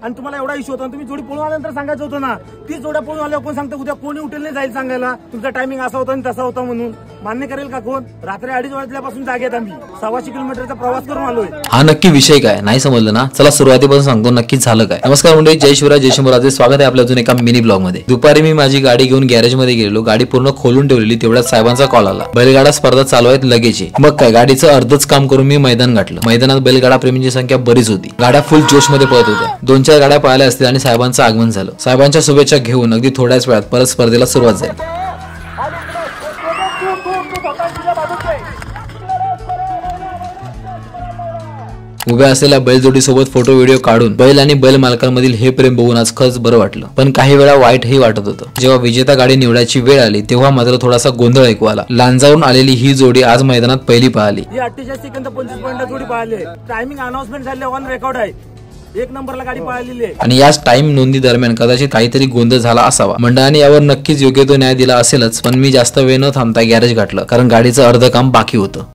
आणि तुम्हाला एवढा इश्यू होता तुम्ही जोडी पळून आल्यानंतर सांगायचं होतं ना. ती जोड्या पळून आल्यावर कोण सांगतं उद्या कोणी उठेल नाही जाईल सांगायला तुमचा टायमिंग असा होता आणि तसा होता म्हणून. मान्य करेल का कोण? रात्री 2:30 वाजल्यापासून जागेत आम्ही 125 किलोमीटरचा प्रवास करून आलोय. हा नक्की विषय काय नाही समजलं ना. चला सुरुवातीपासून सांगतो नक्कीच झालं काय. नमस्कार मंडळी, जय शिवराय जय शंभूराजे. स्वागत आहे आपल्या अजून एका मिनी ब्लॉग मध्ये. दुपारी मी माझी गाडी घेऊन गॅरेज मध्ये गेलो. गाडी पूर्ण खोलून ठेवलेली. तेवढ्यात साहेबांचा कॉल आला. बैलगाडा स्पर्धा चालू आहेत लगेच. मग काय गाडीचं अर्धच काम करून मी मैदान गाठलं. मैदानात बैलगाडा प्रेमींची संख्या बरीच होती. गाड्या फुल जोश मध्ये पळत होत्या. 2-4 गाड्या पळाल्या असतील आणि साहेबांचं आगमन झालं. साहेबांच्या शुभेच्छा घेऊन अगदी थोड्याच वेळात परत स्पर्धेला सुरुवात झाली. उभ्या असलेल्या बैलजोडी सोबत फोटो व्हिडिओ काढून बैल आणि बैल मालकांमधील हे प्रेम बघून आज खरंच बरं वाटलं. पण काही वेळा वाईटही वाटत होतं. जेव्हा विजेता गाडी निवडायची वेळ आली तेव्हा मात्र थोडासा गोंधळ ऐकू आला. लांजावरून आलेली ही जोडी आज मैदानात पहिली पळाली. 48 सेकंद 25 पॉइंट जोडी पळाली. टायमिंग अनाउन्समेंट झाले, ऑन रेकॉर्ड आहे. 1 नंबरला गाडी पळालेली आहे. आणि याच टाइम नोंदी दरम्यान कदाचित काहीतरी गोंधळ झाला असावा. मंडळाने यावर नक्कीच योग्य तो न्याय दिला असेलच. पण मी जास्त वेळ न थांबता गॅरेज गाठलं कारण गाडीचं अर्ध काम बाकी होतं.